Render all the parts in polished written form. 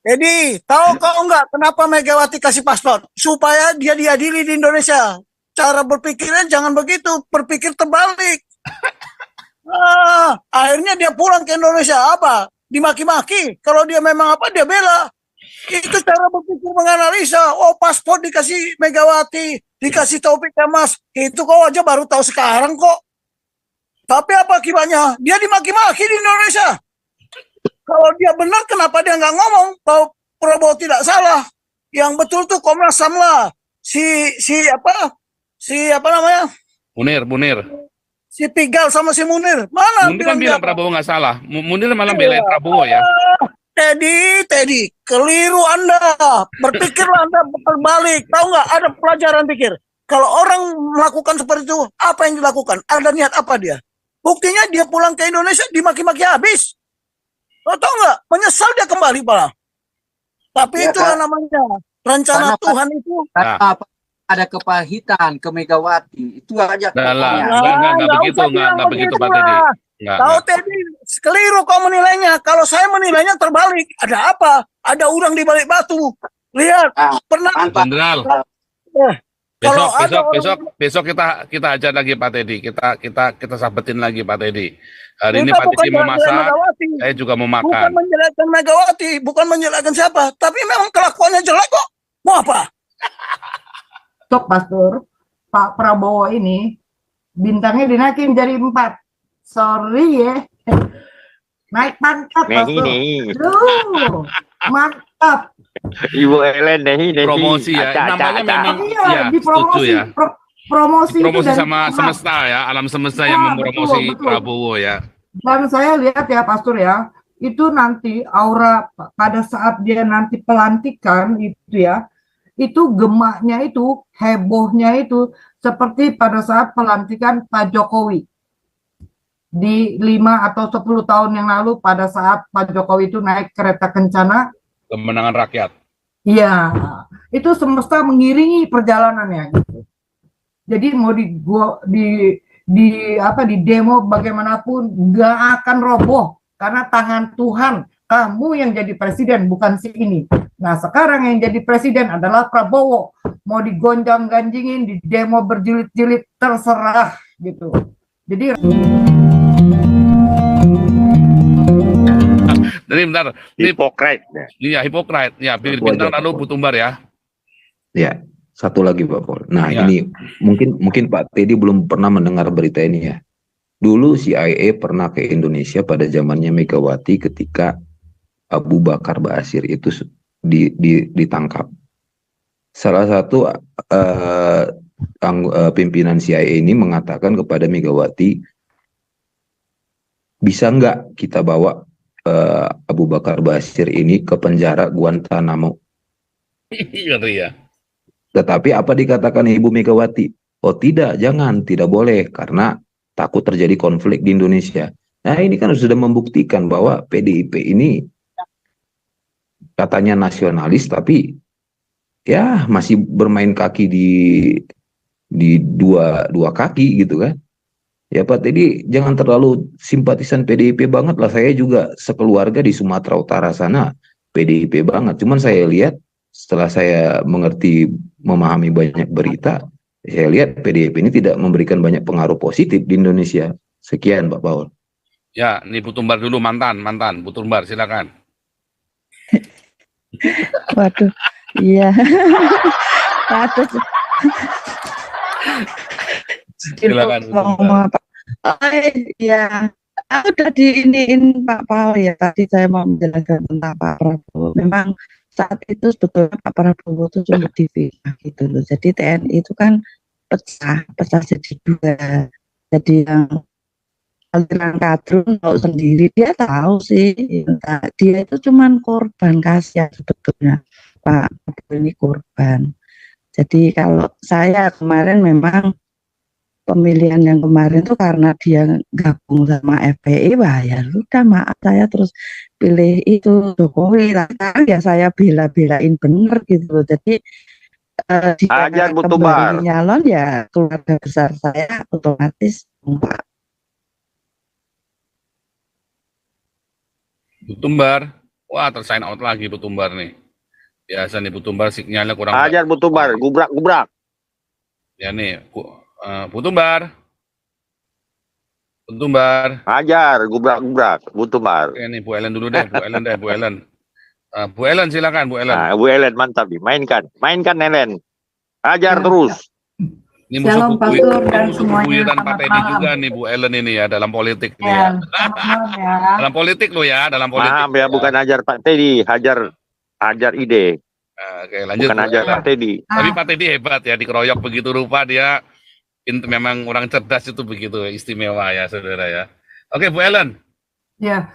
Jadi, tahu kau enggak kenapa Megawati kasih paspor? Supaya dia diadili di Indonesia. Cara berpikirnya jangan begitu, berpikir terbalik. Akhirnya dia pulang ke Indonesia, apa? Dimaki-maki. Kalau dia memang apa, dia bela. Itu cara berpikir menganalisa. Oh, paspor dikasih Megawati, dikasih Taufik Kemas. Itu kau aja baru tahu sekarang kok. Tapi apa akibatnya? Dia dimaki-maki di Indonesia. Kalau dia benar, kenapa dia nggak ngomong bahwa Prabowo tidak salah? Yang betul tuh Komnas HAM lah. Si apa namanya? Munir. Si Pigal sama si Munir. Mana Munir kan bilang Prabowo nggak salah. Munir malah belain Prabowo ya. Teddy, keliru Anda. Berpikirlah Anda berbalik. Tahu nggak? Ada pelajaran pikir. Kalau orang melakukan seperti itu, apa yang dilakukan? Ada niat apa dia? Buktinya dia pulang ke Indonesia dimaki-maki habis. Lo tau nggak? Menyesal dia kembali malah. Tapi ya, itulah namanya rencana Tuhan itu. Ada kepahitan ke Megawati. Itu aja. Nggak begitu Pak Teddy. Tahu Teddy, keliru kau menilainya. Kalau saya menilainya terbalik. Ada apa? Ada udang di balik batu. Lihat, pernah. Jenderal. Besok kita ajar lagi Pak Teddy. Kita sabetin lagi Pak Teddy. Hari ini Pak Teddy mau masak, saya juga mau makan. Bukan menjelekkan Megawati, bukan menjelekkan siapa, tapi memang kelakuannya jelek kok. Mau apa? Stop, Pastor. Pak Prabowo ini bintangnya dinaikin jadi 4. Sorry ya. Naik pangkat, Pastor. Mantap. Ibu Ellen nih promosi ya. Namanya memang ya, dipromosi ya. Promosi sama semesta ya, alam semesta yang mempromosi betul. Prabowo ya. Dan saya lihat ya Pastor ya, itu nanti aura pada saat dia nanti pelantikan itu ya, itu gemaknya itu, hebohnya itu seperti pada saat pelantikan Pak Jokowi di 5 atau 10 tahun yang lalu pada saat Pak Jokowi itu naik kereta kencana kemenangan rakyat. Iya, itu semesta mengiringi perjalanannya gitu. Jadi mau di demo bagaimanapun nggak akan roboh karena tangan Tuhan. Kamu yang jadi presiden bukan si ini. Nah sekarang yang jadi presiden adalah Prabowo. Mau digonjang-ganjingin, di demo berjilid-jilid terserah gitu. Jadi bentar. Hipokrit. Iya hipokrit. Ya bintang lalu Butumbar ya. Ya. Satu lagi Pak Paul. Nah ini mungkin Pak Teddy belum pernah mendengar berita ini ya. Dulu CIA pernah ke Indonesia pada zamannya Megawati ketika Abu Bakar Ba'asyir itu ditangkap. Salah satu pimpinan CIA ini mengatakan kepada Megawati, bisa nggak kita bawa Abu Bakar Ba'asyir ini ke penjara Guantanamo? Iya. Tetapi apa dikatakan Ibu Megawati? Oh tidak, tidak boleh karena takut terjadi konflik di Indonesia. Nah ini kan sudah membuktikan bahwa PDIP ini katanya nasionalis tapi ya masih bermain kaki di dua kaki gitu kan. Ya Pak Teddy jangan terlalu simpatisan PDIP banget lah. Saya juga sekeluarga di Sumatera Utara sana PDIP banget. Cuman saya lihat setelah saya memahami banyak berita, saya lihat PDIP ini tidak memberikan banyak pengaruh positif di Indonesia. Sekian Pak Paul. Ya, ini Butumbar dulu mantan. Butumbar silakan. Waduh, iya. Waduh. Silakan. Ya, udah diiniin Pak Paul ya. Tadi saya mau menjelaskan tentang Pak Prabowo. Memang saat itu sebetulnya Pak Prabowo itu cuma dipisah gitu loh. Jadi TNI itu kan pecah jadi 2. Jadi yang aliran kadrun tahu sendiri, dia tahu sih. Dia itu cuma korban kasihan sebetulnya. Pak Prabowo ini korban. Jadi kalau saya kemarin memang pemilihan yang kemarin tuh karena dia gabung sama FPI, wah ya udah maaf saya terus pilih itu Jokowi lah. Ya saya bela-belain bener gitu. Jadi Ajar Butumbar nyalon ya keluarga besar saya otomatis Pak. Butumbar. Wah, tersign out lagi Butumbar nih. Biasa nih Butumbar sinyalnya kurang Hajar Butumbar, gubrak-gubrak. Ya nih, Butumbar. Butumbar. Hajar, gubrak-gubrak, Butumbar. Oke nih, Bu Ellen dulu deh, Bu Ellen deh, Bu Ellen. Bu Ellen silakan, Bu Ellen. Nah, Bu Ellen mantap nih, mainkan Ellen. Hajar Ya. terus. Ini musuh Shalom, Pastor, dan musuh semuanya. bebuyutan Pak Selamat Teddy malam. juga nih Bu Ellen ini ya dalam politik nih Ya, ya. selamat malam ya. Dalam politik lo ya, dalam politik. Paham ya, bukan hajar Pak Teddy, hajar ide, Oke, lanjut. bukan Bu hajar Ellen. Pak Teddy. Tapi Pak Teddy hebat ya, dikeroyok begitu rupa dia memang orang cerdas itu begitu istimewa ya, saudara ya. Oke, Bu Ellen. Ya,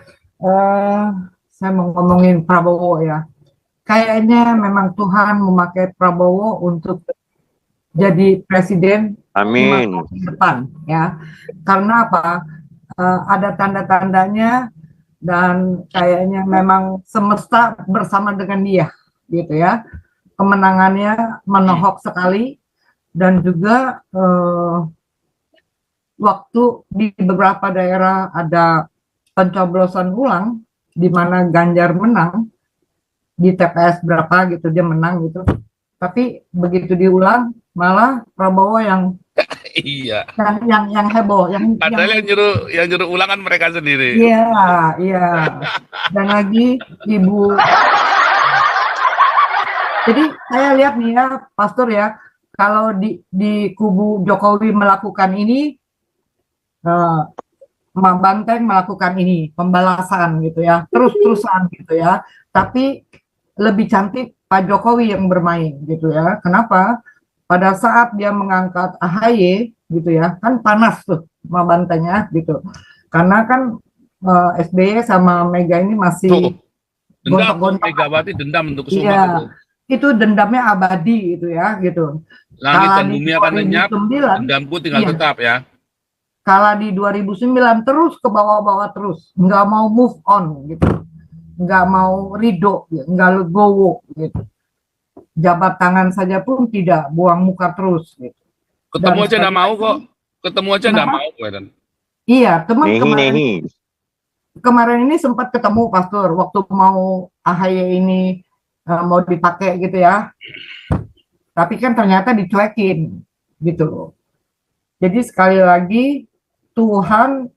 saya mau ngomongin Prabowo ya. Kayaknya memang Tuhan memakai Prabowo untuk jadi presiden Amin. 5 tahun ke depan ya. Karena apa? Ada tanda-tandanya dan kayaknya memang semesta bersama dengan dia gitu ya. Kemenangannya menohok sekali dan juga waktu di beberapa daerah ada pencoblosan ulang di mana Ganjar menang di TPS berapa gitu dia menang gitu. Tapi begitu diulang malah Prabowo yang Iya. yang heboh, Padahal yang nyuruh ulangan mereka sendiri. iya, iya. Dan lagi Ibu. Jadi saya lihat nih ya, Pastor ya, kalau di kubu Jokowi melakukan ini, Mak Banteng melakukan ini, pembalasan gitu ya, terus-terusan gitu ya. Tapi lebih cantik Pak Jokowi yang bermain gitu ya. Kenapa? Pada saat dia mengangkat AHY gitu ya, kan panas tuh Mak Bantengnya gitu. Karena kan SBY sama Mega ini masih Tuh, dendam gontok-gontok. Megawati dendam untuk Iya, kesumat itu dendamnya abadi gitu ya gitu. Langit dan Kalah di bumi akan lenyap, 2009, dendamku tinggal Iya. tetap ya. kalah di 2009 terus ke bawah-bawah terus, nggak mau move on gitu, nggak mau ridho, nggak legowo gitu. Jabat tangan saja pun tidak, buang muka terus gitu. Ketemu Dan aja nggak sekali mau lagi, kok. Ketemu aja nggak Kenapa? mau, Bu Ellen. Iya, teman Nehi. kemarin ini sempat ketemu Pastor waktu mau AHY ini mau dipakai gitu ya. Tapi kan ternyata dicuekin gitu loh. Jadi sekali lagi Tuhan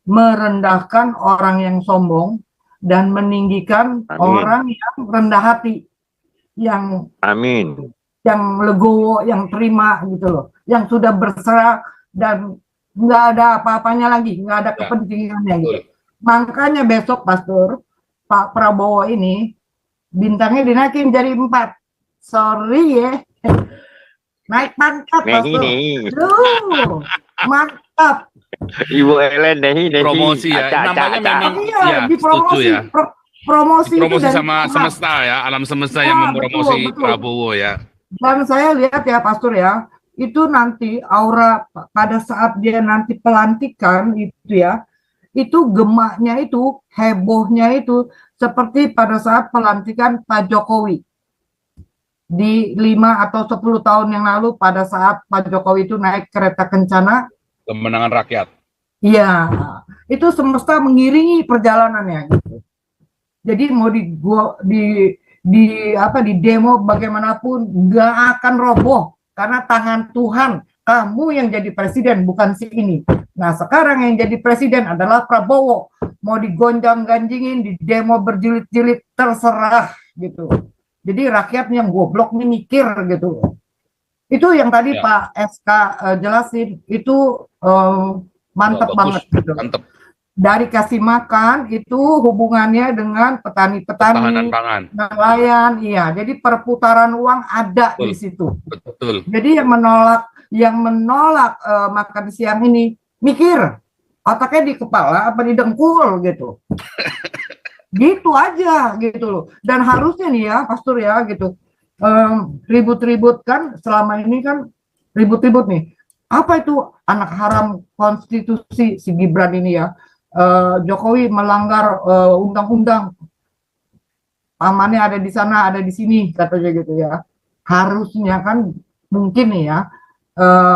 merendahkan orang yang sombong dan meninggikan Amin. orang yang rendah hati, yang Amin. legowo, yang terima gitu loh, yang sudah berserah dan nggak ada apa-apanya lagi, nggak ada Ya, kepentingannya gitu. betul. Makanya besok Pastor Pak Prabowo ini bintangnya dinaikin jadi 4. Sorry ya, naik pangkat Pastor. Nehi. Duh, mantap. Ibu Ellen, Nehi. Promosi ya, namanya memang Iya, ya, di setuju promosi, ya. promosi itu Promosi dari sama Tuhan. semesta ya, alam semesta Ya, yang mempromosi betul. Prabowo ya. Dan saya lihat ya Pastor ya, itu nanti aura pada saat dia nanti pelantikan itu ya, itu gemaknya itu, hebohnya itu seperti pada saat pelantikan Pak Jokowi di 5 atau 10 tahun yang lalu pada saat Pak Jokowi itu naik kereta kencana. Kemenangan rakyat. Iya, itu semesta mengiringi perjalanannya gitu. Jadi mau di demo bagaimanapun nggak akan roboh karena tangan Tuhan. Kamu yang jadi presiden bukan si ini. Nah sekarang yang jadi presiden adalah Prabowo. Mau digonjang-ganjingin, di demo berjilid-jilid terserah gitu. Jadi rakyat yang goblok nih mikir gitu. Itu yang tadi Ya. Pak SK jelasin itu mantep Bagus, banget gitu. mantep. Dari kasih makan itu hubungannya dengan Ketahanan petani-petani, pangan. nelayan, iya. Jadi perputaran uang ada Betul. di situ. Betul. Jadi yang menolak makan siang ini mikir otaknya di kepala apa di dengkul gitu. Gitu aja gitu loh. Dan harusnya nih ya Pastor ya gitu. Ribut-ribut kan selama ini kan ribut-ribut nih. Apa itu anak haram konstitusi si Gibran ini ya? Jokowi melanggar undang-undang. Pamannya ada di sana, ada di sini katanya gitu ya. Harusnya kan mungkin nih ya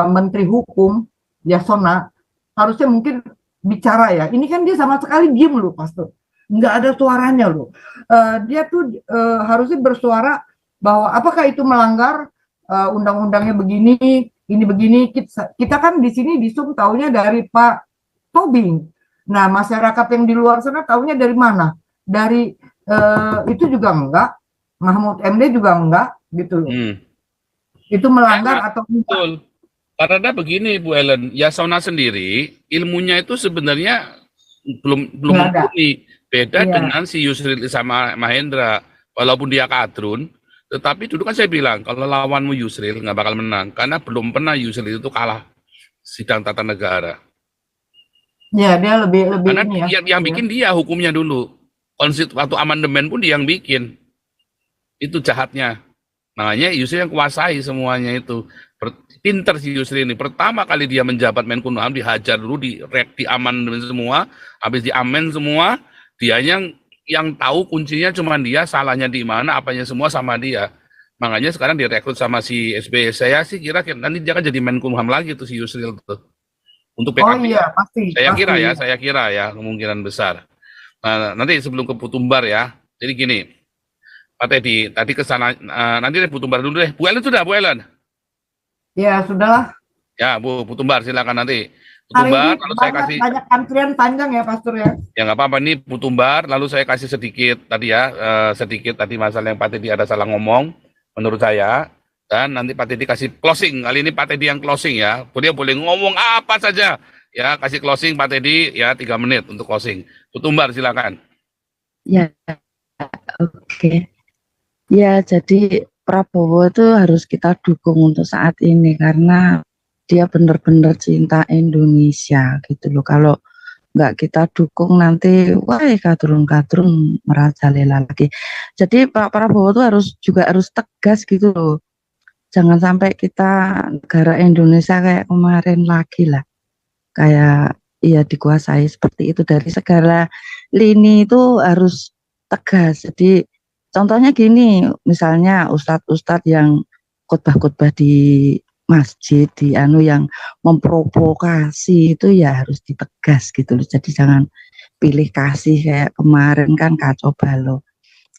Menteri Hukum Yasona harusnya mungkin bicara ya. Ini kan dia sama sekali diem loh Pastor. nggak ada suaranya loh. Dia tuh harusnya bersuara bahwa apakah itu melanggar undang-undangnya begini, ini begini. Kita kan di sini di Zoom taunya dari Pak Tobing. Nah, masyarakat yang di luar sana taunya dari mana? Dari itu juga enggak, Mahfud MD juga enggak, gitu loh. Itu melanggar atau enggak? Betul. Karena begini Bu Ellen, Yasona sendiri ilmunya itu sebenarnya belum mumpuni. Beda dengan si Yusril sama Mahendra. Walaupun dia kadrun, tetapi dulu kan saya bilang kalau lawanmu Yusril nggak bakal menang karena belum pernah Yusril itu kalah sidang tata negara. Ya, dia lebih Karena ini ya. yang bikin dia hukumnya dulu. Waktu amandemen pun dia yang bikin. Itu jahatnya. Makanya Yusril yang kuasai semuanya itu. Pinter si Yusril ini. Pertama kali dia menjabat Menkumham dihajar dulu, di amandemen semua, habis di amen semua, dia yang tahu kuncinya cuma dia, salahnya di mana, apanya semua sama dia. Makanya sekarang direkrut sama si SBY. Saya sih kira nanti dia akan jadi Menkumham lagi tuh si Yusril tuh. Untuk PKP. Oh iya, pasti. Saya kira ya kemungkinan besar. Nah, nanti sebelum ke Putumbar ya. Jadi gini, Pak Teddy, tadi ke sana, nanti deh Putumbar dulu deh. Bu Ellen sudah, Bu Ellen? Ya, sudahlah. Ya, Bu Putumbar silakan nanti. Hari Putumbar, ini lalu saya kasih. banyak antrian panjang ya, Pastor ya. Ya nggak apa-apa, ini Putumbar, lalu saya kasih sedikit tadi ya, sedikit tadi masalah yang Pak Teddy ada salah ngomong, menurut saya. Dan nanti Pak Teddy kasih closing. Kali ini Pak Teddy yang closing ya. Dia boleh ngomong apa saja. Ya, kasih closing Pak Teddy ya 3 menit untuk closing. Putumbar silakan. Ya, oke. Ya, jadi Prabowo itu harus kita dukung untuk saat ini karena dia benar-benar cinta Indonesia gitu loh. Kalau nggak kita dukung nanti, wah kadrun-kadrun merajalela lagi. Jadi Pak Prabowo itu harus tegas gitu loh. Jangan sampai kita negara Indonesia kayak kemarin lagi lah. Kayak ya dikuasai seperti itu dari segala lini itu harus tegas. Jadi contohnya gini, misalnya ustadz-ustadz yang khotbah-khotbah di masjid, di yang memprovokasi itu ya harus ditegas gitu loh. Jadi jangan pilih kasih kayak kemarin kan kacau balau.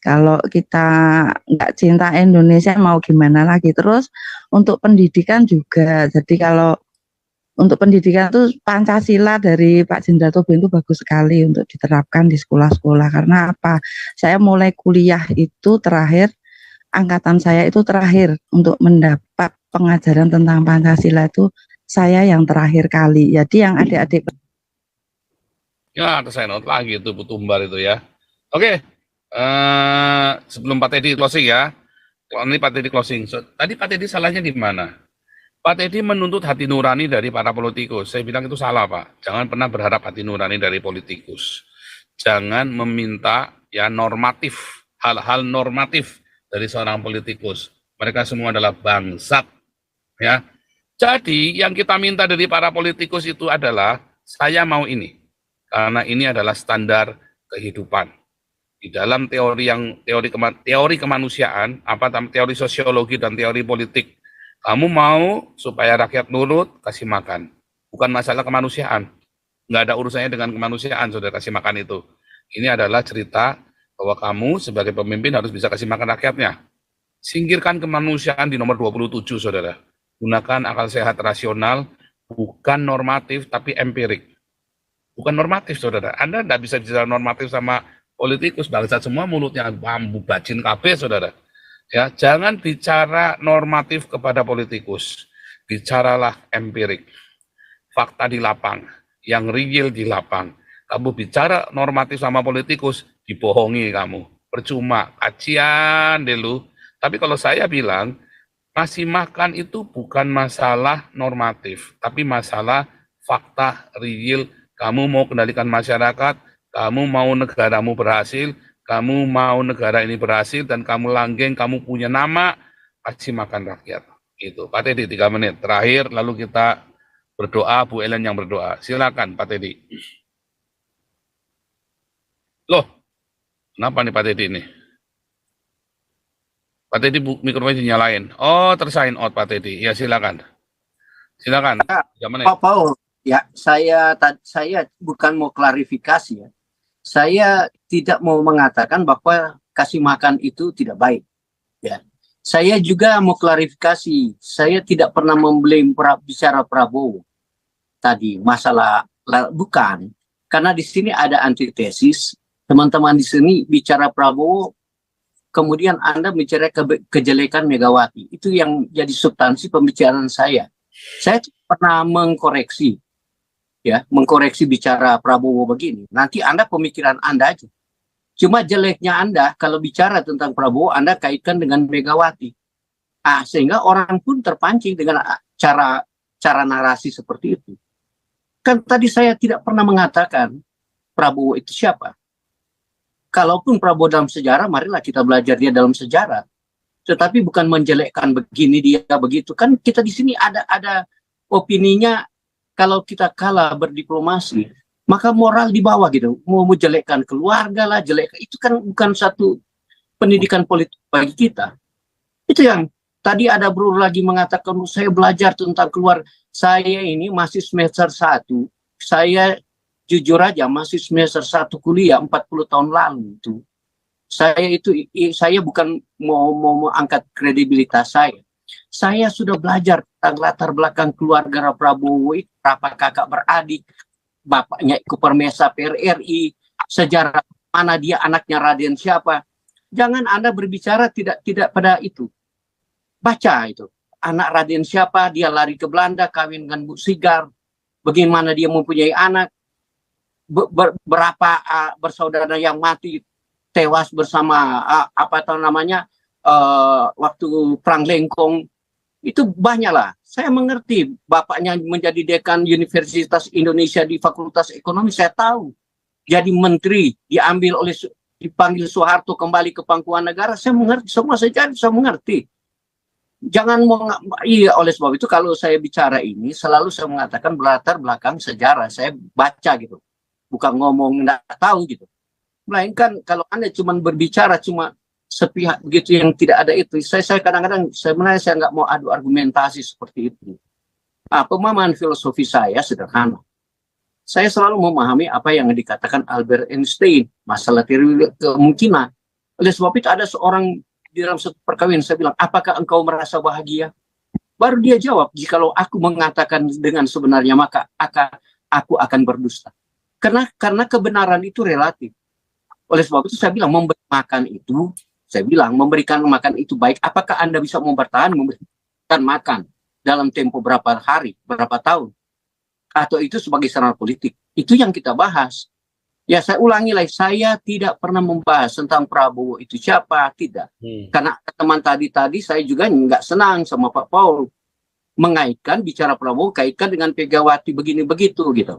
Kalau kita nggak cinta Indonesia mau gimana lagi. Terus untuk pendidikan juga. Jadi kalau untuk pendidikan itu Pancasila dari Pak Jenderal Tobing itu bagus sekali untuk diterapkan di sekolah-sekolah. Karena apa? Saya mulai kuliah itu terakhir, angkatan saya itu terakhir untuk mendapat pengajaran tentang Pancasila itu saya yang terakhir kali. Jadi yang adik-adik. Ya, saya note lagi itu Putumbar itu ya. Oke. Sebelum Pak Teddy closing ya, ini Pak Teddy closing. Tadi Pak Teddy salahnya di mana? Pak Teddy menuntut hati nurani dari para politikus. Saya bilang itu salah Pak. Jangan pernah berharap hati nurani dari politikus. Jangan meminta ya normatif, hal-hal normatif dari seorang politikus. Mereka semua adalah bangsat. Ya. Jadi yang kita minta dari para politikus itu adalah saya mau ini, karena ini adalah standar kehidupan. Di dalam teori kemanusiaan, teori sosiologi dan teori politik, kamu mau supaya rakyat nurut, kasih makan. Bukan masalah kemanusiaan. Nggak ada urusannya dengan kemanusiaan, saudara, kasih makan itu. Ini adalah cerita bahwa kamu sebagai pemimpin harus bisa kasih makan rakyatnya. Singkirkan kemanusiaan di nomor 27, saudara. Gunakan akal sehat rasional, bukan normatif, tapi empirik. Bukan normatif, saudara. Anda nggak bisa bicara normatif sama politikus, bangsa semua mulutnya bambu bacin kabeh, saudara. Ya, jangan bicara normatif kepada politikus. Bicaralah empirik. Fakta di lapang, yang real di lapang. Kamu bicara normatif sama politikus, dibohongi kamu. Percuma, kajian deh lu. Tapi kalau saya bilang, ngasih makan itu bukan masalah normatif, tapi masalah fakta real. Kamu mau kendalikan masyarakat, kamu mau negaramu berhasil, kamu mau negara ini berhasil, dan kamu langgeng, kamu punya nama, kasih makan rakyat. Itu, Pak Teddy 3 menit. Terakhir, lalu kita berdoa, Bu Ellen yang berdoa. Silakan, Pak Teddy. Loh, kenapa nih Pak Teddy ini? Pak Teddy mikrofonnya dinyalain. Oh, tersign out Pak Teddy. Ya, silakan. Silakan. 3 menit. Pak Paul, ya saya bukan mau klarifikasi ya. saya tidak mau mengatakan bahwa kasih makan itu tidak baik. Ya, saya juga mau klarifikasi. Saya tidak pernah memblame bicara Prabowo tadi masalah bukan, karena di sini ada antitesis. Teman-teman di sini bicara Prabowo, kemudian Anda bicara kejelekan Megawati. Itu yang jadi substansi pembicaraan saya. Saya pernah mengkoreksi, ya, mengkoreksi bicara Prabowo begini. Nanti Anda pemikiran Anda aja. Cuma jeleknya Anda kalau bicara tentang Prabowo, Anda kaitkan dengan Megawati. Sehingga orang pun terpancing dengan cara narasi seperti itu. Kan tadi saya tidak pernah mengatakan Prabowo itu siapa. Kalaupun Prabowo dalam sejarah, marilah kita belajar dia dalam sejarah. Tetapi bukan menjelekkan begini dia begitu. Kan kita di sini ada opininya, kalau kita kalah berdiplomasi, maka moral di bawah gitu. Mau menjelekkan keluarga lah, itu kan bukan satu pendidikan politik bagi kita. Itu yang tadi ada bro lagi mengatakan, saya belajar tentang keluarga. Saya ini masih semester 1. Saya jujur aja masih semester 1 kuliah 40 tahun lalu itu. Saya bukan mau angkat kredibilitas saya. Saya sudah belajar tentang latar belakang keluarga Prabowo, berapa kakak beradik, bapaknya Iko Mesa PRRI, sejarah mana dia anaknya Raden siapa. Jangan Anda berbicara tidak pada itu. Baca itu. Anak Raden siapa, dia lari ke Belanda, kawin dengan Bu Sigar, bagaimana dia mempunyai anak, berapa bersaudara yang mati tewas bersama waktu perang Lengkong, itu banyak lah. Saya mengerti bapaknya menjadi dekan Universitas Indonesia di Fakultas Ekonomi, saya tahu. Jadi menteri dipanggil Soeharto kembali ke pangkuan negara, saya mengerti semua sejarah, saya mengerti. Jangan oleh sebab itu kalau saya bicara ini selalu saya mengatakan latar belakang sejarah, saya baca gitu. Bukan ngomong nggak tahu gitu. Melainkan kalau Anda cuma berbicara cuma sepihak begitu yang tidak ada itu, saya kadang-kadang sebenarnya saya nggak mau adu argumentasi seperti itu. Pemahaman filosofi saya sederhana. Saya selalu memahami apa yang dikatakan Albert Einstein, masalah teori kemungkinan. Oleh sebab itu ada seorang di dalam satu perkawinan, saya bilang, apakah engkau merasa bahagia? Baru dia jawab, jikalau aku mengatakan dengan sebenarnya maka aku akan berdusta. Karena kebenaran itu relatif. Oleh sebab itu saya bilang memberikan makan itu baik. Apakah Anda bisa bertahan memberikan makan dalam tempo berapa hari, berapa tahun? Atau itu sebagai sarana politik? Itu yang kita bahas. Ya saya ulangi lagi, saya tidak pernah membahas tentang Prabowo itu siapa, tidak. Karena teman tadi saya juga nggak senang sama Pak Paul mengaitkan bicara Prabowo kaitkan dengan Megawati begini begitu gitu.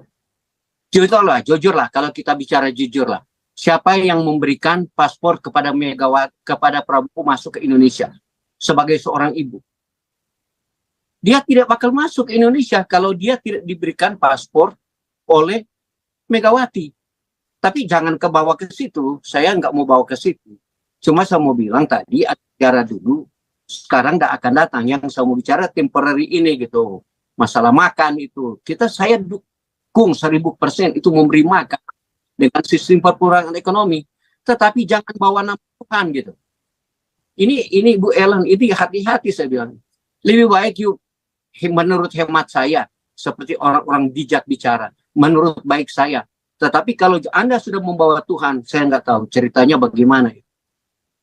Jujurlah kalau kita bicara jujurlah. Siapa yang memberikan paspor kepada Megawati, kepada Prabowo masuk ke Indonesia sebagai seorang ibu? Dia tidak bakal masuk ke Indonesia kalau dia tidak diberikan paspor oleh Megawati. Tapi jangan kebawa ke situ. Saya nggak mau bawa ke situ. Cuma saya mau bilang tadi bicara dulu, sekarang nggak akan datang. Yang saya mau bicara temporary ini gitu. Masalah makan itu. Saya dukung 1000% itu memberi makan dengan sistem perputaran ekonomi. Tetapi jangan bawa nama Tuhan gitu. Ini Bu Ellen, ini hati-hati saya bilang. Lebih baik menurut hemat saya, seperti orang-orang bijak bicara, menurut baik saya. Tetapi kalau Anda sudah membawa Tuhan, saya nggak tahu ceritanya bagaimana.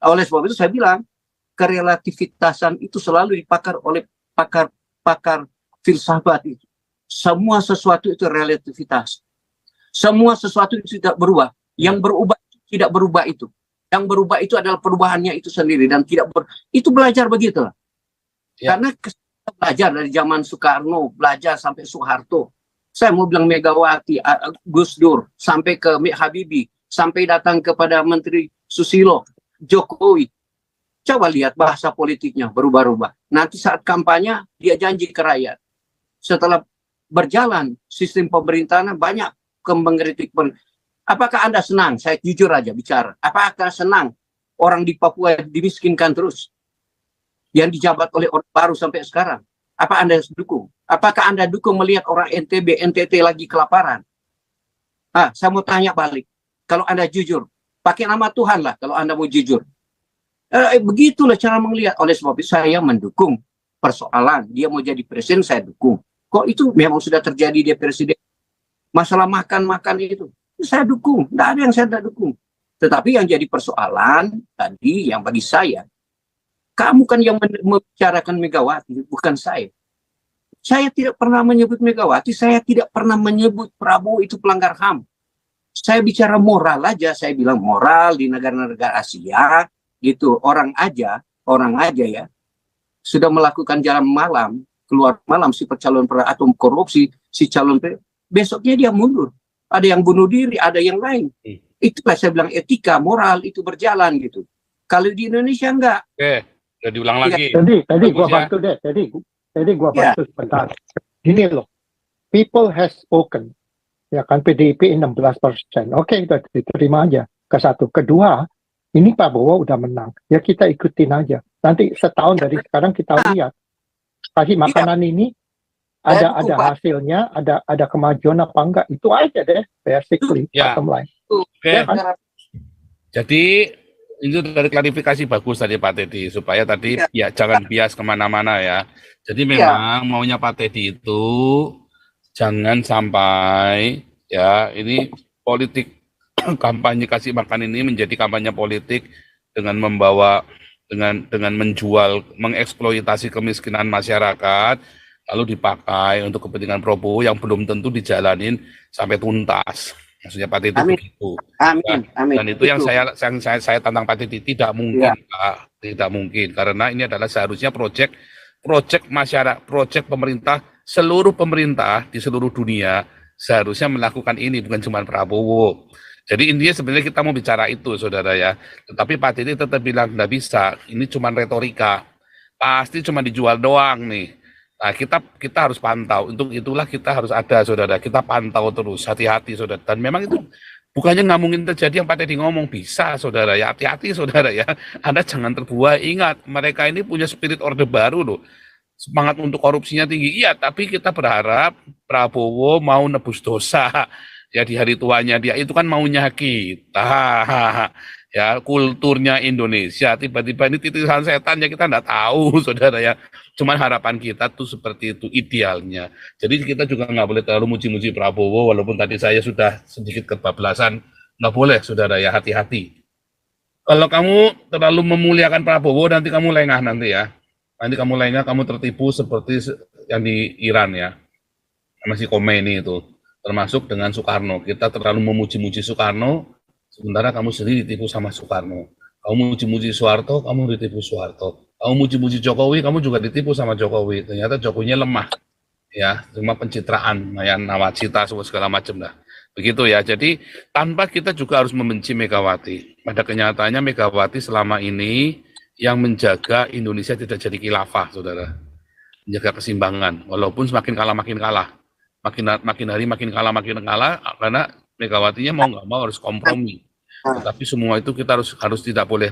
Oleh sebab itu saya bilang, kerelativitasan itu selalu dipakar oleh pakar filsafat itu. Semua sesuatu itu relativitas. Semua sesuatu itu tidak berubah. Yang berubah tidak berubah itu. Yang berubah itu adalah perubahannya itu sendiri dan itu belajar begitulah. Ya. Karena belajar dari zaman Soekarno, belajar sampai Soeharto. Saya mau bilang Megawati, Gus Dur, sampai ke Habibie, sampai datang kepada Menteri Susilo, Jokowi. Coba lihat bahasa politiknya berubah-ubah. Nanti saat kampanye dia janji ke rakyat. Setelah berjalan sistem pemerintahan banyak mengkritik. Apakah Anda senang? Saya jujur aja bicara. Apakah senang orang di Papua dimiskinkan terus? Yang dijabat oleh orang baru sampai sekarang. Apa Anda dukung? Apakah Anda dukung melihat orang NTT lagi kelaparan? Saya mau tanya balik. kalau Anda jujur. Pakai nama Tuhan lah kalau Anda mau jujur. Begitulah cara melihat. Oleh sebab itu saya mendukung persoalan. Dia mau jadi presiden, saya dukung. Kok itu memang sudah terjadi dia presiden. Masalah makan-makan itu saya dukung. Tidak ada yang saya tidak dukung. Tetapi yang jadi persoalan tadi yang bagi saya, kamu kan yang membicarakan Megawati, bukan saya. Saya tidak pernah menyebut Megawati, saya tidak pernah menyebut Prabowo itu pelanggar HAM. Saya bicara moral aja, saya bilang moral di negara-negara Asia, gitu. Orang aja ya, sudah melakukan jalan malam, keluar malam si calon atau korupsi, si calon besoknya dia mundur. Ada yang bunuh diri, ada yang lain. Itulah saya bilang etika, moral itu berjalan gitu. Kalau di Indonesia enggak. Oke, udah diulang lagi. Tadi gua Bagus ya. bantu deh. Tadi gua bantu sebentar. Gini loh. People has spoken. Ya kan PDIP 16%. Oke, itu diterima aja. Ke satu. Kedua, ini Prabowo udah menang. Ya kita ikutin aja. Nanti setahun dari sekarang kita lihat. Kasih makanan ini ada hasilnya, ada kemajuan apa enggak. Itu aja deh. Basically, Ya. bottom line. Oke. Ya kan? Jadi itu dari klarifikasi bagus tadi Pak Teddy supaya tadi ya jangan bias kemana-mana ya. Jadi memang maunya Pak Teddy itu jangan sampai ya ini politik kampanye kasih makan ini menjadi kampanye politik dengan membawa dengan menjual mengeksploitasi kemiskinan masyarakat lalu dipakai untuk kepentingan Prabowo yang belum tentu dijalanin sampai tuntas. Maksudnya Pak Teddy begitu. Amin. Dan itu yang saya tantang Pak Teddy, tidak mungkin Pak, tidak mungkin karena ini adalah seharusnya proyek masyarakat, proyek pemerintah, seluruh pemerintah di seluruh dunia seharusnya melakukan ini, bukan cuma Prabowo. Jadi intinya sebenarnya kita mau bicara itu saudara ya, tetapi Pak Teddy tetap bilang nggak bisa, ini cuma retorika, pasti cuma dijual doang nih. Nah, kita harus pantau. Untuk itulah kita harus ada, saudara. Kita pantau terus, hati-hati, saudara. Dan memang itu bukannya nggak mungkin terjadi yang Pak Teddy ngomong. Bisa, saudara. Ya, hati-hati, saudara ya. Anda jangan terbuai. Ingat, mereka ini punya spirit orde baru loh. Semangat untuk korupsinya tinggi. Iya, tapi kita berharap Prabowo mau nebus dosa. Ya, di hari tuanya dia. Itu kan maunya kita. Ya, kulturnya Indonesia. Tiba-tiba ini titisan setan ya kita nggak tahu, saudara ya. Cuman harapan kita tuh seperti itu idealnya. Jadi kita juga nggak boleh terlalu muji-muji Prabowo, walaupun tadi saya sudah sedikit kebablasan. Nggak boleh, saudara ya, hati-hati. Kalau kamu terlalu memuliakan Prabowo, nanti kamu lengah nanti ya. Nanti kamu lengah, kamu tertipu seperti yang di Iran ya. Masih Khomeini itu. Termasuk dengan Soekarno. Kita terlalu memuji-muji Soekarno, sementara kamu sendiri ditipu sama Soekarno. Kamu muji-muji Soeharto, kamu ditipu Soeharto. Kamu muji-muji Jokowi, kamu juga ditipu sama Jokowi. Ternyata Jokowinya lemah, ya, cuma pencitraan, ya, nawacita, segala macam dah. Begitu ya. Jadi tanpa kita juga harus membenci Megawati. Pada kenyataannya Megawati selama ini yang menjaga Indonesia tidak jadi khilafah, saudara. Menjaga keseimbangan, walaupun semakin kalah makin kalah, makin hari makin kalah karena Megawatinya mau nggak mau harus kompromi. Tetapi semua itu kita harus tidak boleh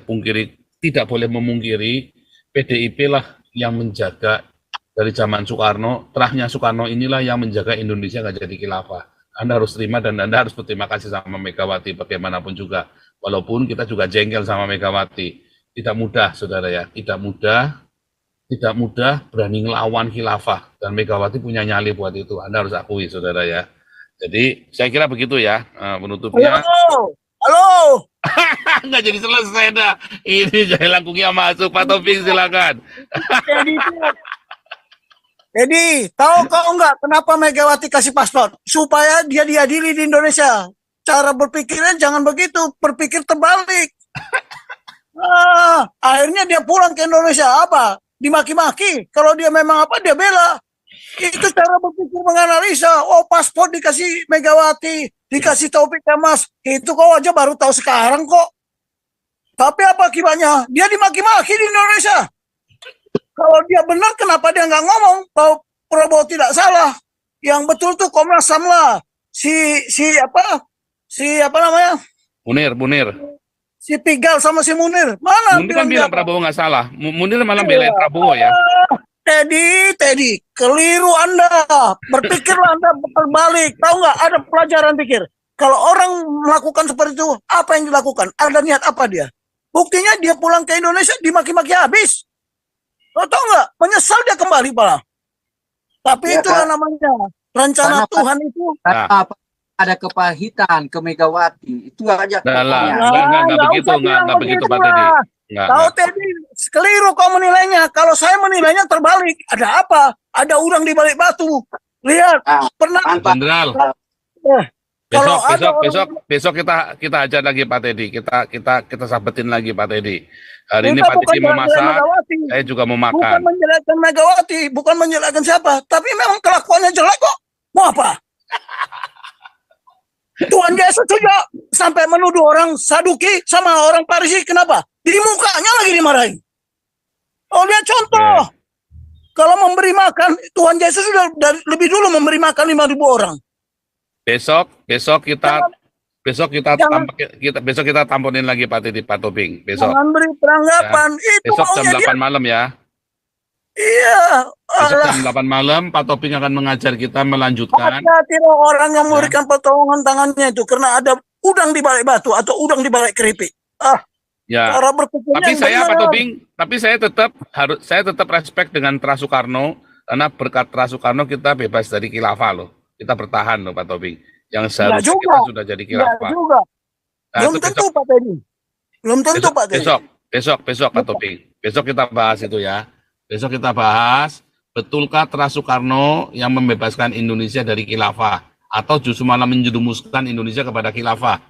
memungkiri PDIP lah yang menjaga dari zaman Soekarno, terahnya Soekarno inilah yang menjaga Indonesia nggak jadi khilafah. Anda harus terima dan Anda harus berterima kasih sama Megawati bagaimanapun juga. Walaupun kita juga jengkel sama Megawati. Tidak mudah, saudara ya. Tidak mudah berani ngelawan khilafah. Dan Megawati punya nyali buat itu. Anda harus akui, saudara ya. Jadi saya kira begitu ya penutupnya. Halo. Nggak jadi selesai dah. Ini Jahil Langkungnya masuk, Pak Taufik silakan. Jadi, tahu kau enggak kenapa Megawati kasih paspor? Supaya dia diadili di Indonesia. Cara berpikirnya jangan begitu, berpikir terbalik. Akhirnya dia pulang ke Indonesia, apa? Dimaki-maki. Kalau dia memang apa, dia bela. Itu cara berpikir menganalisa. Oh, paspor dikasih Megawati, dikasih Taufik Kemas. Itu kau aja baru tahu sekarang kok. Tapi apa akibatnya? Dia dimaki-maki di Indonesia. Kalau dia benar, kenapa dia nggak ngomong bahwa Prabowo tidak salah? Yang betul tuh Komnas HAM lah. Si apa namanya? Munir. Si Pigal sama si Munir. Mana? Munir kan bilang Prabowo nggak salah. Munir malah belain Prabowo ya. Teddy, keliru Anda. Berpikirlah Anda terbalik. Tahu nggak? Ada pelajaran pikir. Kalau orang melakukan seperti itu, apa yang dilakukan? Ada niat apa dia? Buktinya dia pulang ke Indonesia dimaki-maki habis. Lo tau nggak? Menyesal dia kembali malah. Tapi Ya, itulah namanya rencana Karena- Tuhan itu. Karena ada kepahitan ke Megawati. Itu aja. Nah, lah, pokoknya. nggak begitu, nggak begitu Pak Teddy. Nggak, Kau nggak. Teddy, keliru kau menilainya. Kalau saya menilainya terbalik. Ada apa? Ada udang di balik batu. Lihat, Ah, pernah. Tanpa Jenderal, Kalau ada besok kita ajar lagi Pak Teddy. Kita sabetin lagi Pak Teddy. Hari ini kita Pak bukan Teddy mau jalan-jalan masak, Megawati. saya juga mau Bukan makan. menjelekkan Megawati, bukan menjelekkan siapa. Tapi memang kelakuannya jelek kok. Mau apa? Tuhan Yesus juga sampai menuduh orang Saduki sama orang Farisi. Kenapa? Di mukanya lagi dimarahin. Oh, lihat contoh. Kalau memberi makan, Tuhan Yesus sudah lebih dulu memberi makan 5.000 orang. Besok kita Jangan- kita tamponin lagi Pak Teddy, Pak Tobing. Besok. Jangan beri peranggapan. Itu Besok jam maunya dia. 8 malam ya. Iya. Besok Alah. jam 8 malam Pak Tobing akan mengajar kita melanjutkan. Hati-hati loh orang yang memberikan pertolongan tangannya itu. Karena ada udang di balik batu atau udang di balik keripik. Ya. Cara berpikirnya Tapi yang saya benar. Pak Tobing, saya tetap respect dengan Tra Soekarno karena berkat Tra Soekarno kita bebas dari khilafah loh. Kita bertahan loh Pak Tobing. Yang seharusnya juga. kita sudah jadi Enggak khilafah. juga. Nah, Belum itu tentu Pak Teddy. Belum tentu Pak Teddy. besok Pak Tobing. Besok kita bahas itu ya. Besok kita bahas betulkah Tra Soekarno yang membebaskan Indonesia dari khilafah atau justru malah menjerumuskan Indonesia kepada khilafah.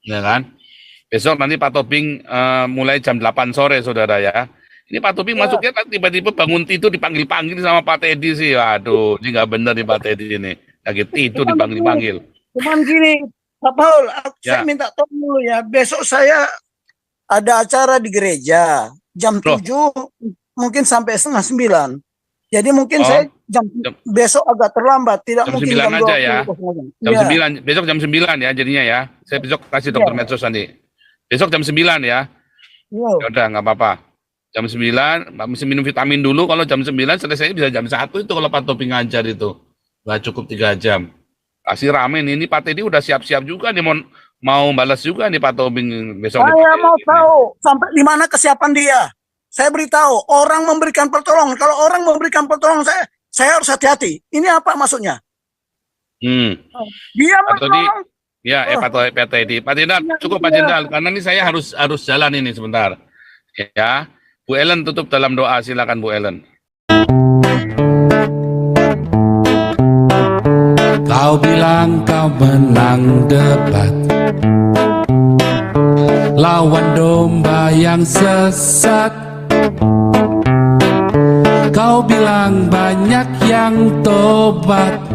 Ya kan? Besok nanti Pak Tobing mulai jam 8 sore saudara ya. Ini Pak Tobing Ya. masuknya kan tiba-tiba bangun tidur dipanggil-panggil sama Pak Teddy sih. Aduh, ini nggak benar nih Pak Teddy ini. Lagi tidur dipanggil-panggil. Cuman gini, Pak Paul, Ya. saya minta tolong dulu ya. Besok saya ada acara di gereja. Jam Loh. 7, mungkin sampai setengah 9. Jadi mungkin Oh, saya jam- besok agak terlambat. Tidak jam mungkin 9 jam aja ya. 20. Jam Ya. 9, besok jam 9 ya jadinya ya. Saya besok kasih dokter Ya. medsos nanti. Besok jam 9 ya. Ya. Ya udah nggak apa-apa. Jam 9, mesti minum vitamin dulu. Kalau jam 9 selesai bisa jam 1 itu kalau Pak Tobing ngajar itu. Nggak cukup 3 jam. Kasih rame nih. Ini Pak Teddy udah siap-siap juga nih mau balas juga nih Pak Tobing besok. Saya mau tahu sampai di mana kesiapan dia. Saya beritahu orang memberikan pertolongan. Kalau orang memberikan pertolongan saya harus hati-hati. Ini apa maksudnya? Dia Pak Teddy, menolong. ya Pak Teddy. Pak Jenderal, cukup Pak Jenderal. Karena ini saya harus jalan ini sebentar. Ya, Bu Ellen tutup dalam doa. Silakan Bu Ellen. Kau bilang kau menang debat, lawan domba yang sesat. Kau bilang banyak yang tobat.